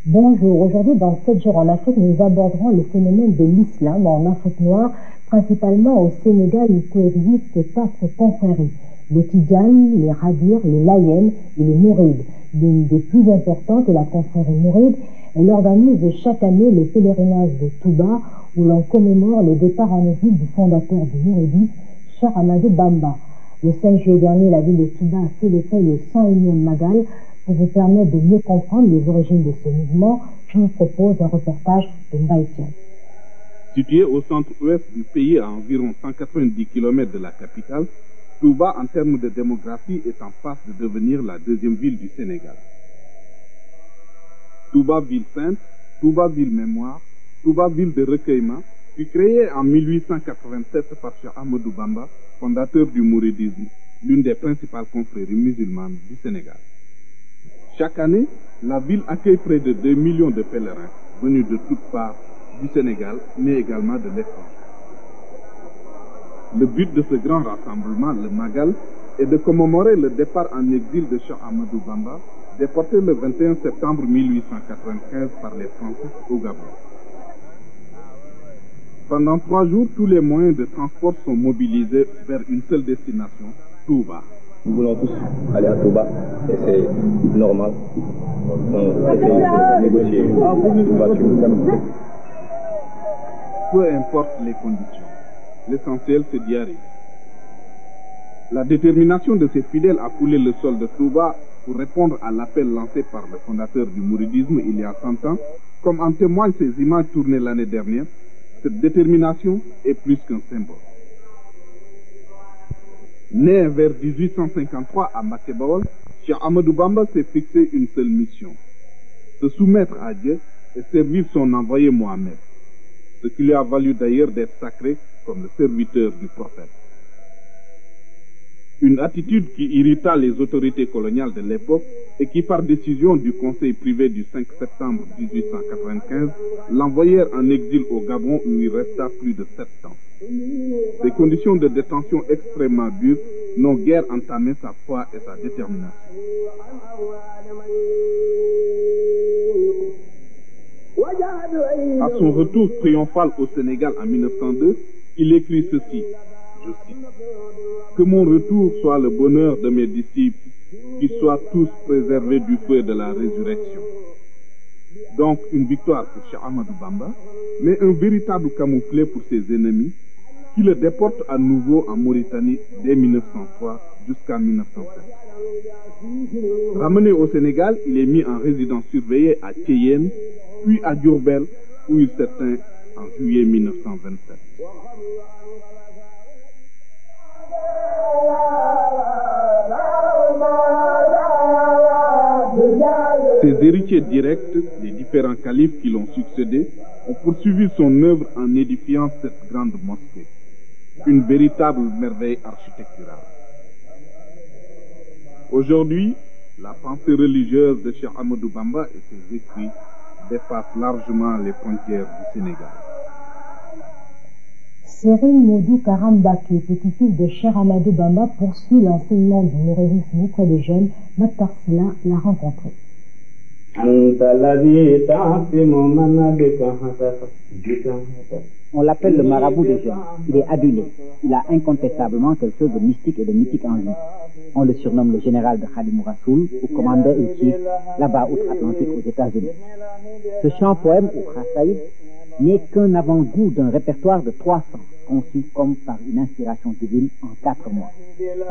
Bonjour, aujourd'hui dans 7 jours en Afrique, nous aborderons le phénomène de l'islam en Afrique noire, principalement au Sénégal où coexistent 4 confréries, les Tidjanes, les Radires, les Layènes et les Mourides. L'une des plus importantes est la confrérie Mouride. Elle organise chaque année le pèlerinage de Touba où l'on commémore le départ en exil du fondateur du Mouridisme, Cheikh Ahmadou Bamba. Le 5 juillet dernier, la ville de Touba a célébré le 101e Magal. Pour vous permettre de mieux comprendre les origines de ce mouvement, je vous propose un reportage de Mbaïtian. Situé au centre-ouest du pays à environ 190 km de la capitale, Touba, en termes de démographie, est en passe de devenir la deuxième ville du Sénégal. Touba ville sainte, Touba ville mémoire, Touba ville de recueillement, fut créée en 1887 par Cheikh Ahmadou Bamba, fondateur du Mouridisme, l'une des principales confréries musulmanes du Sénégal. Chaque année, la ville accueille près de 2 millions de pèlerins venus de toutes parts du Sénégal, mais également de l'étranger. Le but de ce grand rassemblement, le Magal, est de commémorer le départ en exil de Cheikh Ahmadou Bamba, déporté le 21 septembre 1895 par les Français au Gabon. Pendant 3 jours, tous les moyens de transport sont mobilisés vers une seule destination, Touba. Nous voulons tous aller à Touba et c'est normal. On essaie de négocier une voiture. Peu importe les conditions, l'essentiel c'est d'y arriver. La détermination de ces fidèles à fouler le sol de Touba pour répondre à l'appel lancé par le fondateur du mouridisme il y a 100 ans, comme en témoignent ces images tournées l'année dernière, cette détermination est plus qu'un symbole. Né vers 1853 à Mbacké Bawol, Cheikh Ahmadou Bamba s'est fixé une seule mission, se soumettre à Dieu et servir son envoyé Mohammed, ce qui lui a valu d'ailleurs d'être sacré comme le serviteur du prophète. Une attitude qui irrita les autorités coloniales de l'époque et qui, par décision du Conseil privé du 5 septembre 1895, l'envoyèrent en exil au Gabon où il resta plus de 7 ans. Ces conditions de détention extrêmement dures n'ont guère entamé sa foi et sa détermination. À son retour triomphal au Sénégal en 1902, il écrit ceci, je cite, « Que mon retour soit le bonheur de mes disciples, qu'ils soient tous préservés du feu de la résurrection. » Donc une victoire pour Cheikh Ahmadou Bamba, mais un véritable camouflet pour ses ennemis, qui le déportent à nouveau en Mauritanie dès 1903 jusqu'en 1907. Ramené au Sénégal, il est mis en résidence surveillée à Thiéyène, puis à Diourbel, où il s'éteint en juillet 1927. Ses héritiers directs, les différents califes qui l'ont succédé, ont poursuivi son œuvre en édifiant cette grande mosquée, une véritable merveille architecturale. Aujourd'hui, la pensée religieuse de Cheikh Ahmadou Bamba et ses écrits dépassent largement les frontières du Sénégal. Serigne Modou Karam Mbacké, petit-fils de Cheikh Ahmadou Bamba, poursuit l'enseignement du mouridisme auprès des jeunes. Matar Sylla l'a rencontré. On l'appelle le marabout des jeunes. Il est adulé. Il a incontestablement quelque chose de mystique et de mythique en lui. On le surnomme le général de Khadimou Rassoul ou commandeur in chief là-bas outre-Atlantique aux États-Unis. Ce chant-poème ou khasaïd n'est qu'un avant-goût d'un répertoire de 300, conçu comme par une inspiration divine en 4 mois.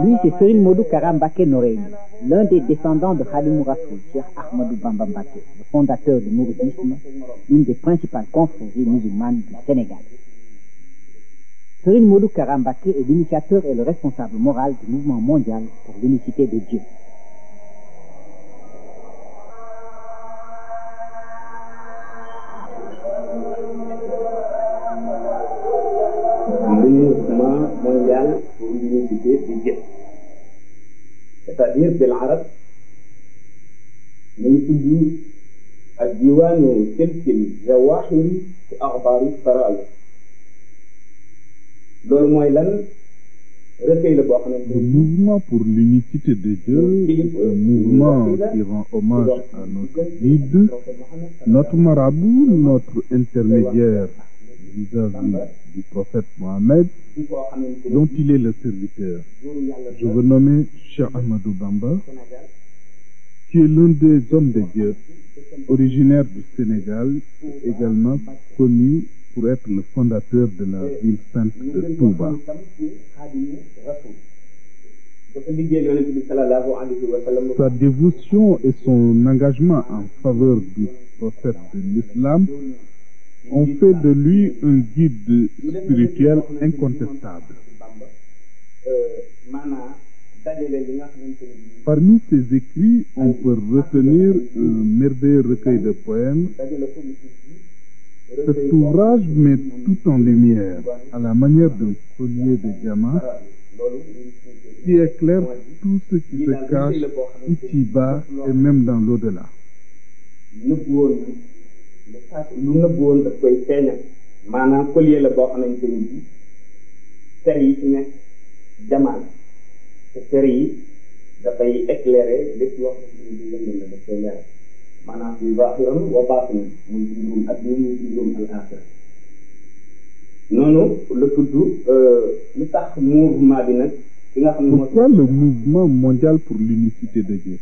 Lui, c'est Serigne Modou Karam Mbacké Noreyni, l'un des descendants de Khadimou Rassoul, Cheikh Ahmadou Bamba Mbacké, le fondateur du mouridisme, l'une des principales confréries musulmanes du Sénégal. Serigne Modou Karam Mbacké est l'initiateur et le responsable moral du mouvement mondial pour l'unicité de Dieu. Le mouvement mondial pour l'unicité de Dieu. C'est-à-dire de l'arabe, nous dit الديوان تلك الجواهر في أخبار السرائر. loolu mooy lan Le mouvement pour l'unicité de Dieu est un mouvement qui rend hommage à notre guide, notre marabout, notre intermédiaire vis-à-vis du prophète Mohammed, dont il est le serviteur. Je veux nommer Cheikh Ahmadou Bamba, qui est l'un des hommes de Dieu, originaire du Sénégal, également connu pour être le fondateur de la ville sainte de Touba. Sa dévotion et son engagement en faveur du prophète de l'islam ont fait de lui un guide spirituel incontestable. Parmi ses écrits, on peut retenir un merveilleux recueil de poèmes. Cet ouvrage met tout en lumière, à la manière d'un collier de diamants, qui éclaire tout ce qui se cache ici-bas et même dans l'au-delà. Pourquoi le mouvement mondial pour l'unicité de Dieu?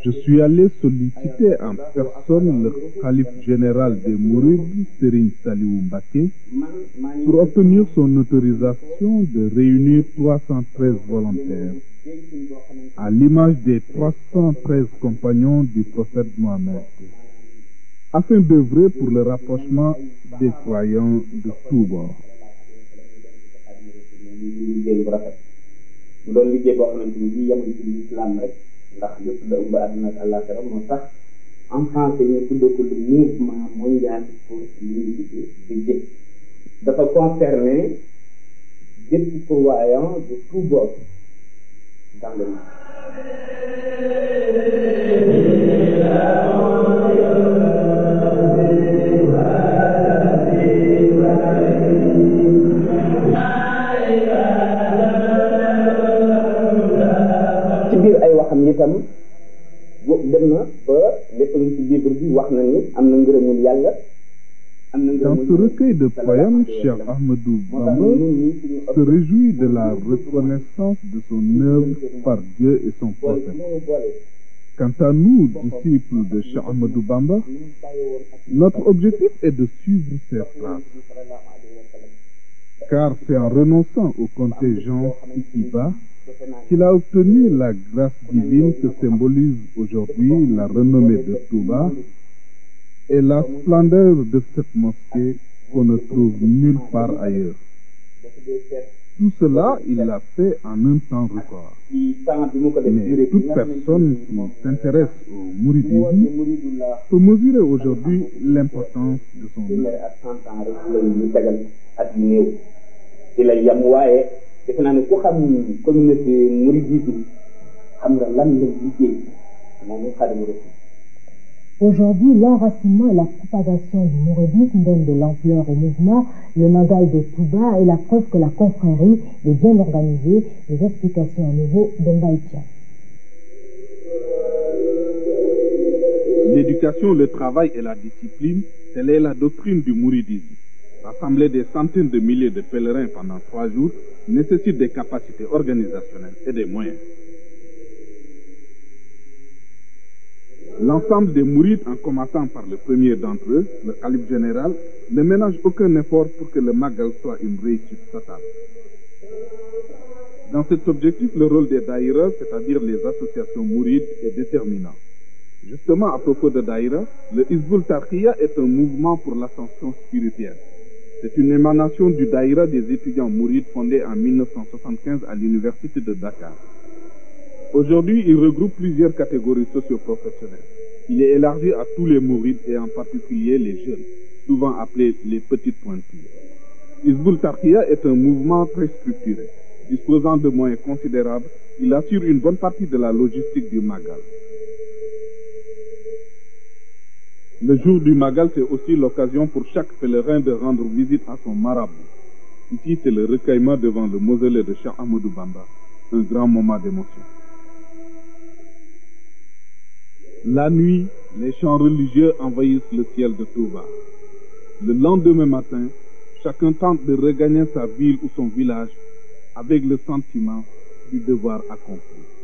Je suis allé solliciter en personne le calife général des Mourides, Serigne Saliou Mbacké, pour obtenir son autorisation de réunir 313 volontaires, à l'image des 313 compagnons du prophète Mohammed, afin d'œuvrer pour le rapprochement des croyants de tous bords. En français ñu tuddee ko le mouvement mondial pour l'unicité de Dieu dafa concerner bépp croyant de tous bords dans le monde. ci biir ay waxam itam dem na ba lépp lu ci livre bi wax na ni am na ngërëmul yàlla. Dans ce recueil de poèmes, Cheikh Ahmadou Bamba se réjouit de la reconnaissance de son œuvre par Dieu et son prophète. Quant à nous, disciples de Cheikh Ahmadou Bamba, notre objectif est de suivre ses traces. Car c'est en renonçant aux contingences ici-bas qu'il a obtenu la grâce divine que symbolise aujourd'hui la renommée de Touba et la splendeur de cette mosquée qu'on ne trouve nulle part ailleurs. Tout cela, il l'a fait en un temps record. Mais toute personne qui s'intéresse au mouridisme peut mesurer aujourd'hui l'importance de son œuvre. defe naa ne ku xam communauté mouridisme xam nga lan la liggéey moom Khadimou Rassoul. Aujourd'hui, l'enracinement et la propagation du mouridisme donnent de l'ampleur au mouvement. Le Magal de Touba est la preuve que la confrérie est bien organisée. Les explications à nouveau de Mbaye Thiam. L'éducation, le travail et la discipline, telle est la doctrine du mouridisme. Rassembler des centaines de milliers de pèlerins pendant 3 jours nécessite des capacités organisationnelles et des moyens. L'ensemble des mourides, en commençant par le premier d'entre eux, le calife général, ne ménage aucun effort pour que le Magal soit une réussite totale. Dans cet objectif, le rôle des daïras, c'est-à-dire les associations mourides, est déterminant. Justement, à propos de daïra, le Hizbut Tarqiyyah est un mouvement pour l'ascension spirituelle. C'est une émanation du daïra des étudiants mourides fondé en 1975 à l'université de Dakar. Aujourd'hui, il regroupe plusieurs catégories socio-professionnelles. Il est élargi à tous les mourides et en particulier les jeunes, souvent appelés les petites pointures. Hizbut Tarqiyyah est un mouvement très structuré. Disposant de moyens considérables, il assure une bonne partie de la logistique du Magal. Le jour du Magal, c'est aussi l'occasion pour chaque pèlerin de rendre visite à son marabout. Ici, c'est le recueillement devant le mausolée de Cheikh Ahmadou Bamba, un grand moment d'émotion. La nuit, les chants religieux envahissent le ciel de Touba. Le lendemain matin, chacun tente de regagner sa ville ou son village avec le sentiment du devoir accompli.